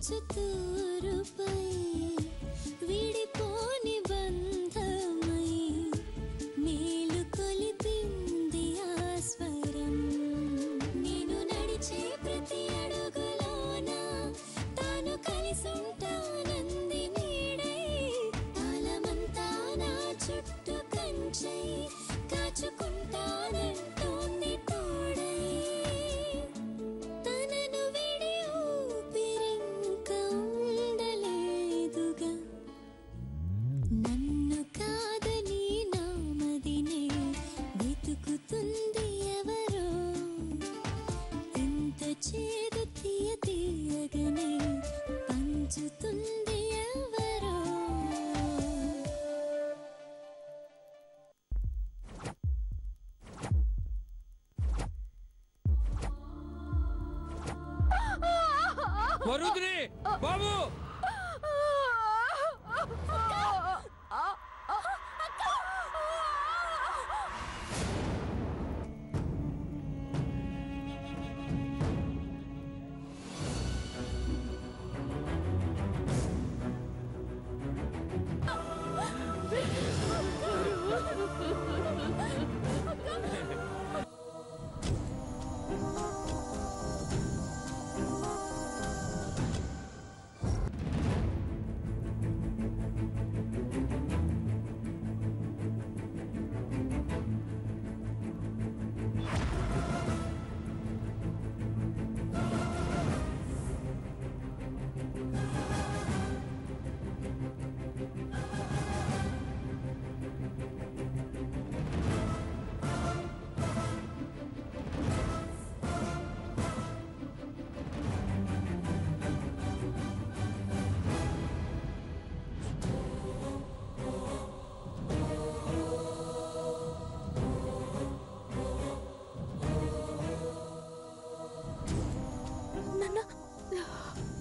తూరుపై విడిపోని బంధమై మేలు కొలిపింది ఆ స్వరం నేను నడిచే ప్రతి అడుగులోన తాను కలిసుంటానంది నీడై కాలమంతా నా చుట్టూ కంచై కాచుకుంటానంటోంది తోడై తనను విడి ఊపిరింక ఉండలేదుగా నన్ను కాదని నామదినే వెతుకుతుంది ఎవరో ఇంత చేదు తీయగానే పంచుతుంది ఎవరో వరుదిని బాబు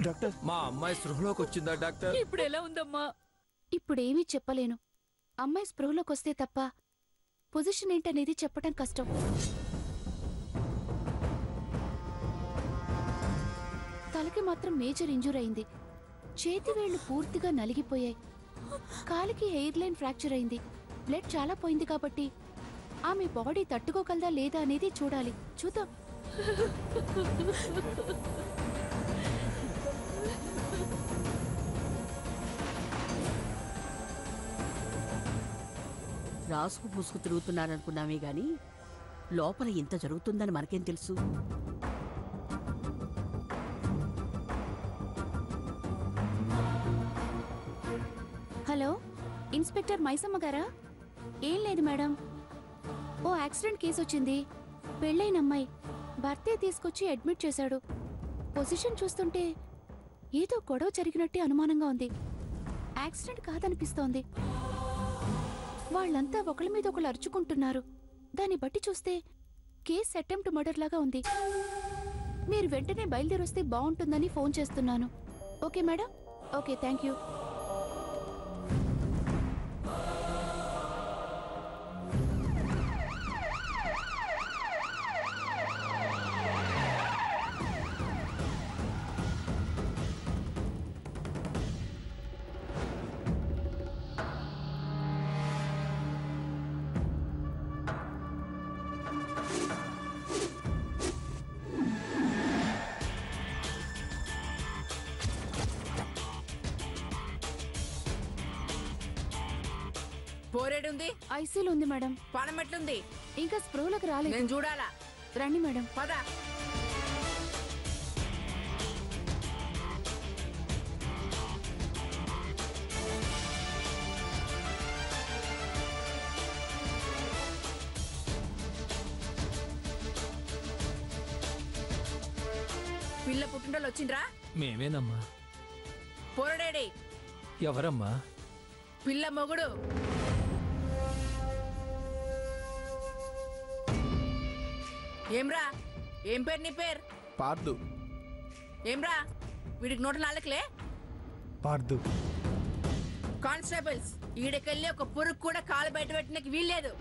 డాక్టర్ మా అమ్మాయి స్పృహలోకి వచ్చిందా డాక్టర్? ఇప్పుడు ఎలా ఉందమ్మా? ఇప్పుడేమీ చెప్పలేను. అమ్మాయి స్పృహలోకి వస్తే తప్ప పొజిషన్ ఏంటనేది చెప్పడం కష్టం. తలకి మాత్రం మేజర్ ఇంజూర్ అయింది. చేతి వేళ్లు పూర్తిగా నలిగిపోయాయి. కాలికి హెయిర్ లైన్ ఫ్రాక్చర్ అయింది. బ్లడ్ చాలా పోయింది కాబట్టి ఆమె బాడీ తట్టుకోగలదా లేదా అనేది చూడాలి. చూద్దాం. రాసుకు పూసుకు తిరుగుతున్నారనుకున్నామే గాని లోపల ఇంత జరుగుతుందని మనకేం తెలుసు? హలో, ఇన్స్పెక్టర్ మైసమ్మ గారా? ఏం లేదు మేడం, ఓ యాక్సిడెంట్ కేసు వచ్చింది. పెళ్ళైన అమ్మాయి భర్తే తీసుకొచ్చి అడ్మిట్ చేశాడు. పొజిషన్ చూస్తుంటే ఏదో గొడవ జరిగినట్టే అనుమానంగా ఉంది. యాక్సిడెంట్ కాదనిపిస్తోంది. వాళ్ళంతా ఒకళ్ళ మీద ఒకళ్ళు అరుచుకుంటున్నారు. దాన్ని బట్టి చూస్తే కేస్ అటెంప్ట్ మర్డర్ లాగా ఉంది. మీరు వెంటనే బయలుదేరొస్తే బాగుంటుందని ఫోన్ చేస్తున్నాను. Okay madam? Okay, thank you. పోరేడుంది? ఐసీలో ఉంది మేడం. పానం ఎట్లుంది? ఇంకా స్పృహలోకి రాలేదు. నేను చూడాలా? రండి మేడం. పద. పిల్ల పుట్టింటోళ్ళు వచ్చిండ్రా? మేమేనమ్మా. పోరడేడి? ఎవరమ్మా? పిల్ల మొగుడు. ఏమ్రా, ఏం పేరు నీ పేరు? పార్దు. ఏమ్రా, వీడికి నోట నాలుకలే? పార్దు. కానిస్టేబుల్స్, ఈడకెళ్ళి ఒక పురుగు కూడా కాలు బయట పెట్టడానికి వీల్లేదు.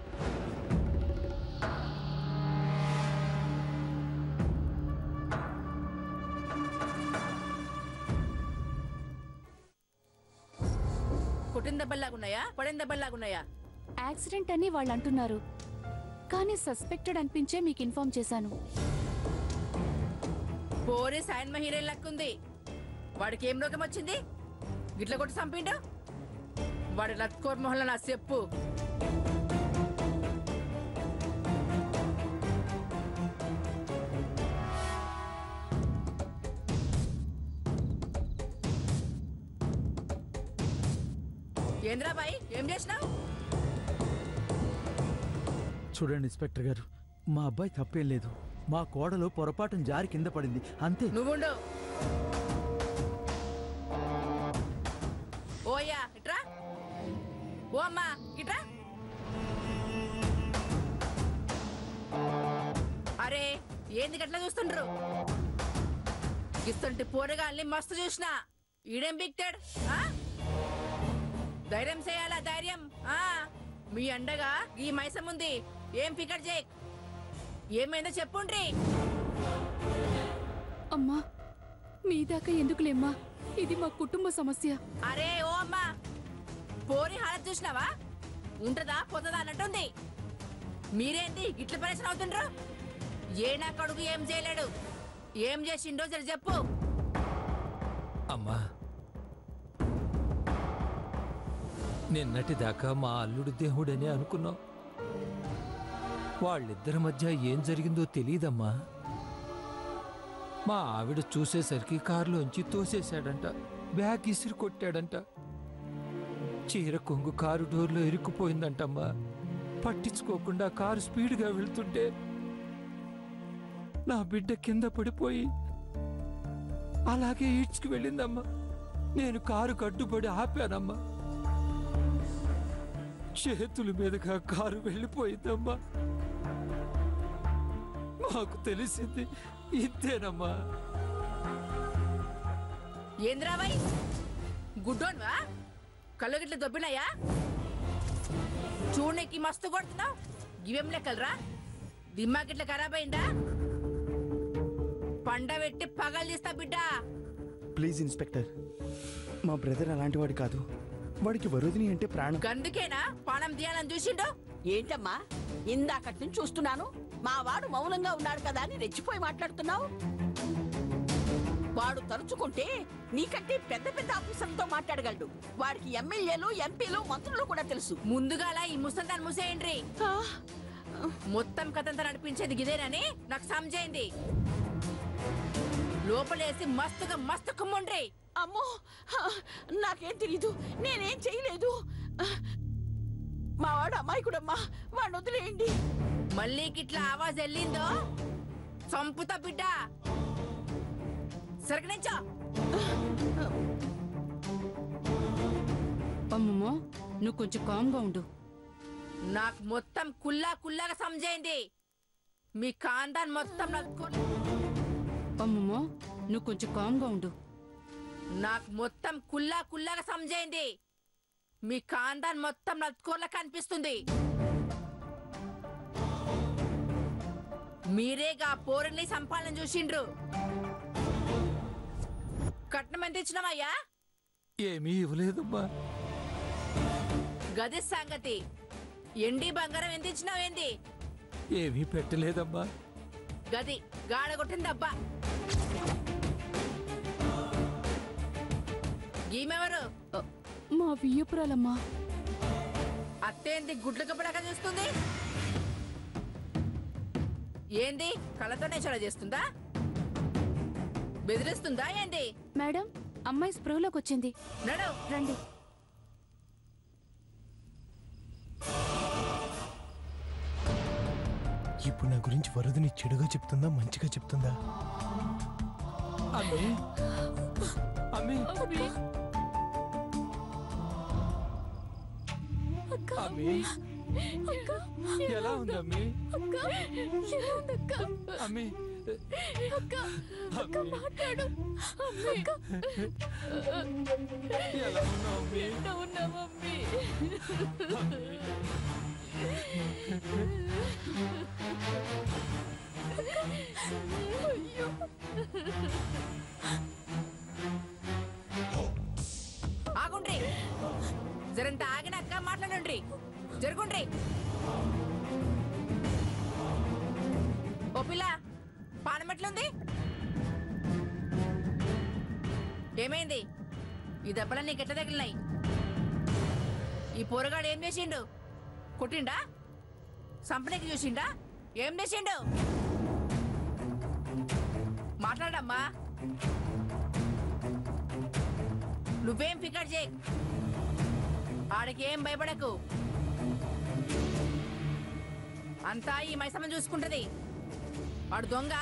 కొట్టిన దెబ్బల్లాగున్నాయా పడిన దెబ్బల్లాగున్నాయా? యాక్సిడెంట్ అని వాళ్ళు అంటున్నారు, కానీ సస్పెక్టెడ్ అనిపించే మీకు ఇన్ఫార్మ్ చేశాను. పోరే సాయన్మ హీరోయిన్ లక్కుంది. వాడికి ఏం రోగం వచ్చింది? గిట్ల కొట్టి చంపిండు. వాడి లత్కోర్ మొహంలో నా చెప్పు. ఏంద్రాబాయ్ ఏం చేసినావు? చూడండి ఇన్స్పెక్టర్ గారు, మా అబ్బాయి తప్పేం లేదు. మా కోడలు పొరపాటున జారి కింద పడింది అంతే. నువ్వుండు. ఓయ్యా ఇట్రా. ఓ అమ్మా ఇట్రా. అరే ఏంది గట్లా చూస్తుండ్రు? ఇస్తుంటే పోరగాల్ని మస్తు చూసినా. ఈడేం బిక్తాడు? ధైర్యం చేయాలా ధైర్యం. మీ అండగా ఈ మైసం ఉంది. ఏం ఫికర్ చేయ. ఏమైందో చెప్పుండ్రి. అమ్మా మీ దాకా ఎందుకులేమ్మా, ఇది మా కుటుంబ సమస్య. అరే ఓ అమ్మా, పోరి హాలత్ చూసినావా? ఉంటదా పోతుందా అన్నట్టుంది. మీరేంటి ఇట్లా పరిశ్రమ అవుతుండ్రు? ఏ నా కొడుకు ఏం చేయలేడు. ఏం చేసిండో జర చెప్పు. అమ్మా, నిన్నటిదాకా మా అల్లుడు దేవుడని అనుకున్నాం. వాళ్ళిద్దరి మధ్య ఏం జరిగిందో తెలీదమ్మా. మా ఆవిడ చూసేసరికి కారులోంచి తోసేశాడంట, బ్యాగ్ ఇసిరి కొట్టాడంట. చీర కొంగు కారు డోర్లో ఇరుక్కుపోయిందంటమ్మా. పట్టించుకోకుండా కారు స్పీడ్గా వెళ్తుంటే నా బిడ్డ కింద పడిపోయి అలాగే ఈడ్చుకు వెళ్ళిందమ్మా. నేను కారు కట్టుబడి ఆపానమ్మా. చేతుల మీదుగా కారు వెళ్ళిపోయిందమ్మా. మాకు తెలిసింది ఇంతేనమ్మా. ఏంద్రాబాయ్ గుడ్డోన్వా? కళ్ళు గిట్ల దొబ్బినాయా? చూడనికి మస్తు కొడుతున్నావు. ఇవేం లెక్కలరా? దిమ్మా గిట్ల ఖరాబ్ అయిందా? పండ పెట్టి పగలు తీస్తా బిడ్డ. ప్లీజ్ ఇన్స్పెక్టర్, మా బ్రదర్ అలాంటి వాడు కాదు. వాడికి వరుదిని అంటే ప్రాణం. గందుకేనా పానం తీయాలని చూసిండు? ఏంటమ్మా ఇందాకటి నుంచి చూస్తున్నాను. మా వాడు మౌనంగా ఉన్నాడు కదా అని రెచ్చిపోయి మాట్లాడుతున్నావు. వాడు తలుచుకుంటే నీకంటే పెద్ద పెద్ద ఆఫీసర్లతో మాట్లాడగలడు. వాడికి ఎమ్మెల్యేలు ఎంపీలు మంత్రులు కూడా తెలుసు. ముందుగాల ఈ ముసల్దాన్ని మూసేయండి. మొత్తం కథంతా నడిపించేది గిదేనని నాకు సమజైంది. లోపలేసి మస్తు కుమ్ముండ్రి. అమ్మో నాకేం తెలీదు, నేనేం చేయలేదు. మా వాడు అమాయకుడమ్మా, వాడు వదిలేయండి. మళ్ళీ గిట్లా ఆవాజ్ వెళ్ళిందో చంపుతా బిడ్డ. సరగనించా. అమ్మమ్మో నువ్వు కొంచెం కామ్గా ఉండు. నాకు మొత్తం కుల్లాగా సమజైంది. మీ కాందాన్ మొత్తం అమ్మమ్మో నువ్వు కొంచెం కామ్గా ఉండు. నాకు మొత్తం కుల్లాగా సమజైంది. మీ కాందాన్ మొత్తం నలుకోర్లా కనిపిస్తుంది. మీరేగా పోరని సంపాదన చూసిండ్రు. కట్నం ఎంత ఇచ్చినావయ్యా? ఏమీ ఇవ్వలేదమ్మా. గది సంగతి. ఎండి బంగారం ఎంత ఇచ్చినావేంది? ఏమీ పెట్టలేదమ్మా. గది గాడగొట్టిందబ్బా. ఈమెవరు? మా వియ్యపురాలమ్మా. అత్తేంది గుడ్లు కప్పడాక చూస్తుంది? ఏంది కళ్ళతోనే చెడ చేస్తుందా? బెదిరిస్తుందా ఏంది? మేడం అమ్మాయి స్పృహలోకి వచ్చింది. నడు రండి. ఇప్పుడు నా గురించి వరుదిని చెడుగా చెప్తుందా మంచిగా చెప్తుందా? అమ్మి, అమ్మి, అమ్మి, ఎలా ఉందమ్మి? అమ్మి, ఎలా ఉన్నావు అమ్మి? ఆగుండ్రి. జరంత ఆగినాక మాట్లాడండి. జరుగుండ్రి. ఓ పిల్ల, పానం ఎట్లుంది? ఏమైంది? ఈ దెబ్బలు నీకు ఎట్లా తగిలినాయి? ఈ పోరగాడు ఏం చేసిండు? కొట్టిండా? సంపనకి చూసిండా? ఏం చేసిండు? మాట్లాడమ్మా. నువ్వేం ఫికర్ చేయి. ఆడికి ఏం భయపడకు. అంతా ఈ మైసమ్మ చూసుకుంటది. వాడు దొంగ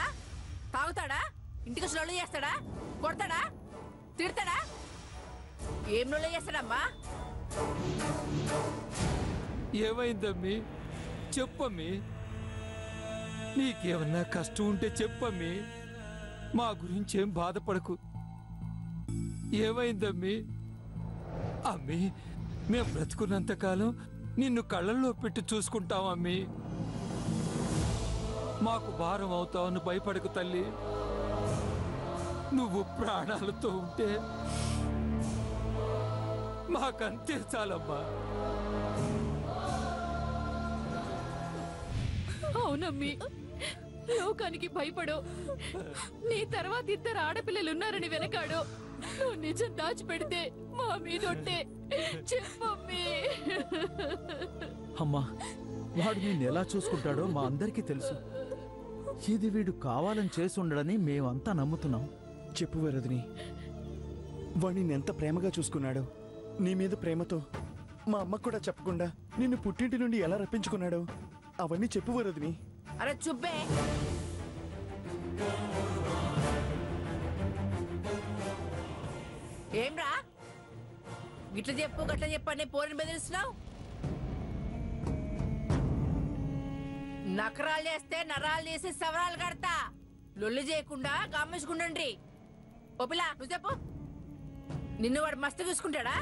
తాగుతాడా? ఇంటికి లొల్లు చేస్తాడా? కొడతాడా? తిడతాడా? ఏం లొల్లు చేస్తాడమ్మా? ఏమైందమ్మీ? చెప్పమ్మీ. నీకేమన్నా కష్టం ఉంటే చెప్పమ్మీ. మా గురించి ఏం బాధపడకు. ఏమైందమ్మీ? అమ్మీ, మేము బ్రతుకున్నంతకాలం నిన్ను కళ్ళల్లో పెట్టి చూసుకుంటామమ్మీ. మాకు భారం అవుతావని భయపడకు తల్లి. నువ్వు ప్రాణాలతో ఉంటే మాకంతే చాలమ్మా. అవునమ్మి, లోకానికి భయపడు. నీ తర్వాత 2 ఆడపిల్లలున్నారని వెనకాడు. నువ్వు నిజం దాచిపెడితే మా మీదొట్టే. చెప్పమ్మీ. అమ్మా, వాడు నిన్ను ఎలా చూసుకుంటాడో మా అందరికీ తెలుసు. ఇది వీడు కావాలని చేసి ఉండడని మేమంతా నమ్ముతున్నాం. చెప్పు వరదని, వాడిని ఎంత ప్రేమగా చూసుకున్నాడో. నీ మీద ప్రేమతో మా అమ్మకు కూడా చెప్పకుండా నిన్ను పుట్టింటి నుండి ఎలా రప్పించుకున్నాడో అవన్నీ చెప్పు వరదని. అరే చుబ్బే. ఏంరా గిట్ల చెప్పు గట్ల చెప్పని పోరిని బెదిరిస్తున్నావు? నకరాలు చేస్తే నరాలు చేసి సవరాలు కడతా. లొల్లి చేయకుండా గమ్మేసుకుండండి. ఓ పిల్ల, నువ్వు చెప్పు. నిన్ను వాడు మస్తు చూసుకుంటాడా?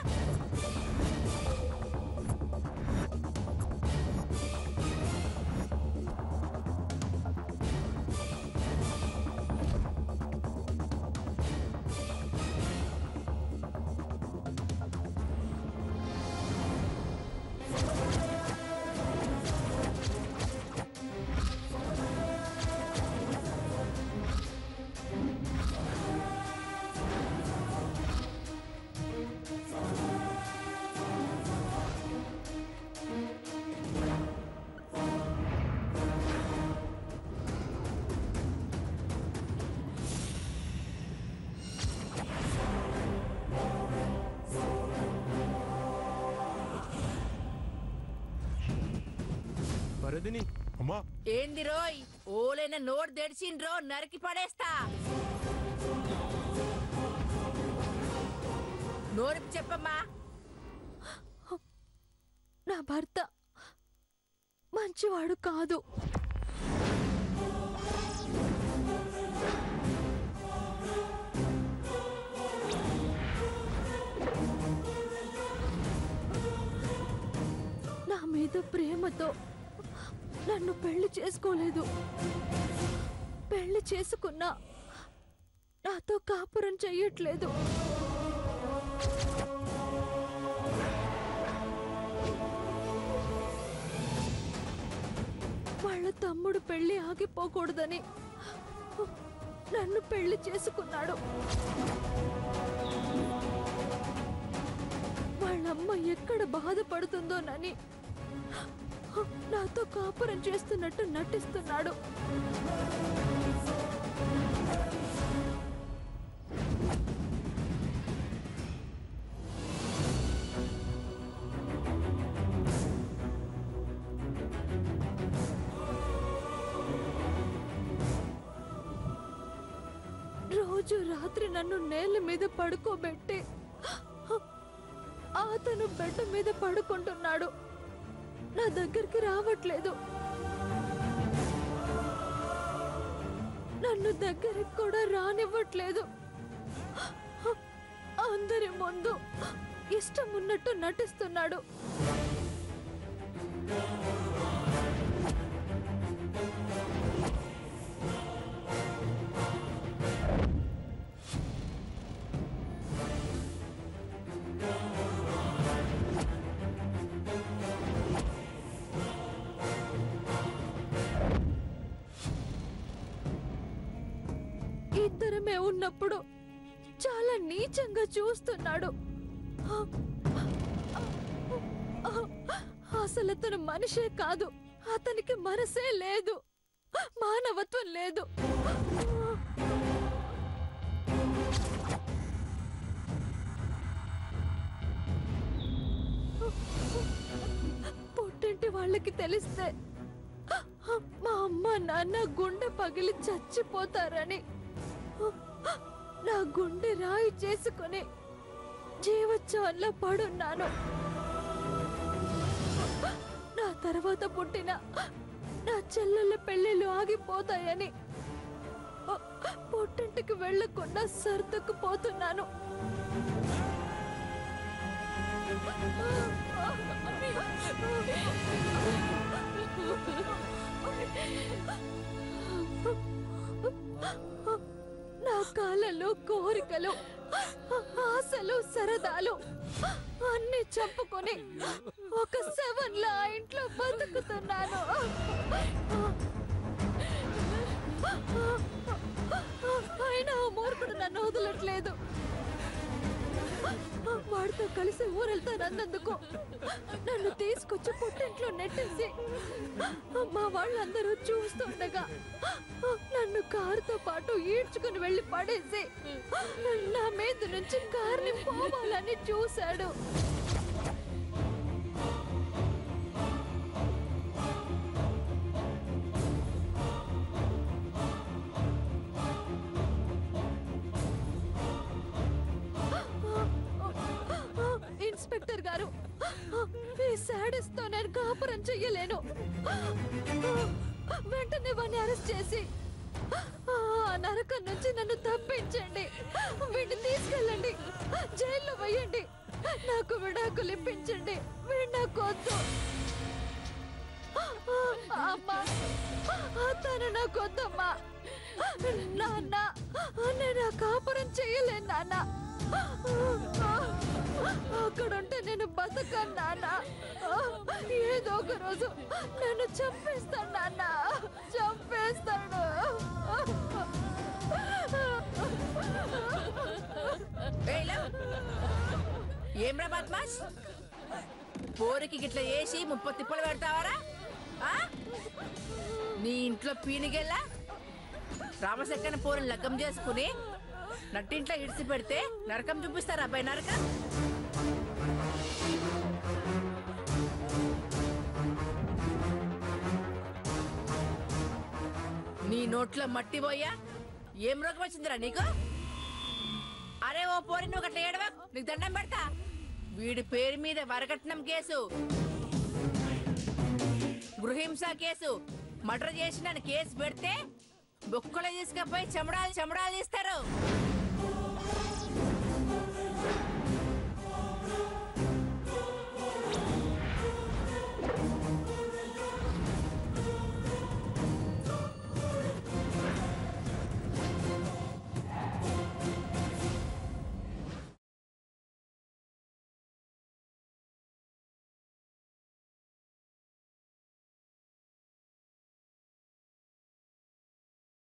వరదని, అమ్మా, ఏంది రోయ్? ఓలైన నోట్ తెడిచిండ్రో నరికి పడేస్తా. నోరుకి చెప్పమ్మా. నా భర్త మంచివాడు కాదు. నా మీద ప్రేమతో నన్ను పెళ్లి చేసుకోలేదు. పెళ్లి చేసుకున్నా నాతో కాపురం చెయ్యట్లేదు. వాళ్ళ తమ్ముడు పెళ్లి ఆగిపోకూడదని నన్ను పెళ్లి చేసుకున్నాడు. వాళ్ళమ్మ ఎక్కడ బాధపడుతుందోనని నాతో కాపురం చేస్తున్నట్టు నటిస్తున్నాడు. రోజు రాత్రి నన్ను నేల మీద పడుకోబెట్టి అతను బెడ్ మీద పడుకుంటున్నాడు. నా దగ్గరికి రావట్లేదు. నన్ను దగ్గరికి కూడా రానివ్వట్లేదు. అందరి ముందు ఇష్టం ఉన్నట్టు నటిస్తున్నాడు. ఉన్నప్పుడు చాలా నీచంగా చూస్తున్నాడు. అసలు అతను మనిషే కాదు, అతనికి మనసే లేదు, మానవత్వం లేదు. పుట్టింటి వాళ్ళకి తెలిస్తే మా అమ్మ నాన్న గుండె పగిలి చచ్చిపోతారని నా గుండె రాయి చేసుకుని జీవోత్సవంలో పడున్నాను. నా తర్వాత పుట్టిన నా చెల్లెళ్ళ పెళ్ళిళ్ళు ఆగిపోతాయని పుట్టింటికి వెళ్లకుండా సర్దుకుపోతున్నాను. నా కాళ్ళలో కోరికలు, ఆశలు, సరదాలు అన్ని చంపుకొని ఒక శవంలా ఆ ఇంట్లో బతుకుతున్నాను. అయినా ఆ మూర్ఖుడు నన్ను వదలట్లేదు. వాడితో కలిసి ఊరెళ్తానన్నందుకు నన్ను తీసుకొచ్చి పుట్టింట్లో నెట్టేసి మా వాళ్ళందరూ చూస్తుండగా నన్ను కారుతో పాటు ఈడ్చుకుని వెళ్లి పడేసి నా మీద నుంచి కారుని పోవాలని చూశాడు. ఇన్స్పెక్టర్ గారు, ఈ సాడిస్ట్ తో నేను కాపురం చెయ్యలేను. వెంటనే వాడిని అరెస్ట్ చేసి ఆ నరకం నుంచి నన్ను తప్పించండి. వీడిని తీసుకెళ్ళండి, జైల్లో వేయండి. నాకు విడాకులు ఇప్పించండి. వీడు నాకు వద్దు. అమ్మా, తను నాకు వద్దమ్మా. నాన్న, నేను కాపురం చెయ్యలేను నాన్న. అక్కడుంటే నేను బతకను నాన్న. ఏదో ఒక రోజు నన్ను చంపేస్తాడు నాన్న, చంపేస్తాడు. ఏమ్రా బద్మాష్, పోరికి గిట్లా వేసి 30 తిప్పలు పెడతావారా? నీ ఇంట్లో పీనిగెళ్ళా రామశక్కన పోరిని లగ్గం చేసుకుని నట్టింట్లో ఇడిసి పెడితే నరకం చూపిస్తారా అబ్బాయి? నరకం నీ నోట్లో మట్టి పోయా. ఏం రోగం వచ్చిందిరా నీకు? అరే ఓ పోరి, నువ్వు అట్లా ఏడవా, నీకు దండం పెడతా. వీడి పేరు మీద వరకట్నం కేసు, గృహింస కేసు, మర్డర్ చేసిన కేసు పెడితే బొక్కలు తీసుకపోయి చెమడాలు తీస్తారు.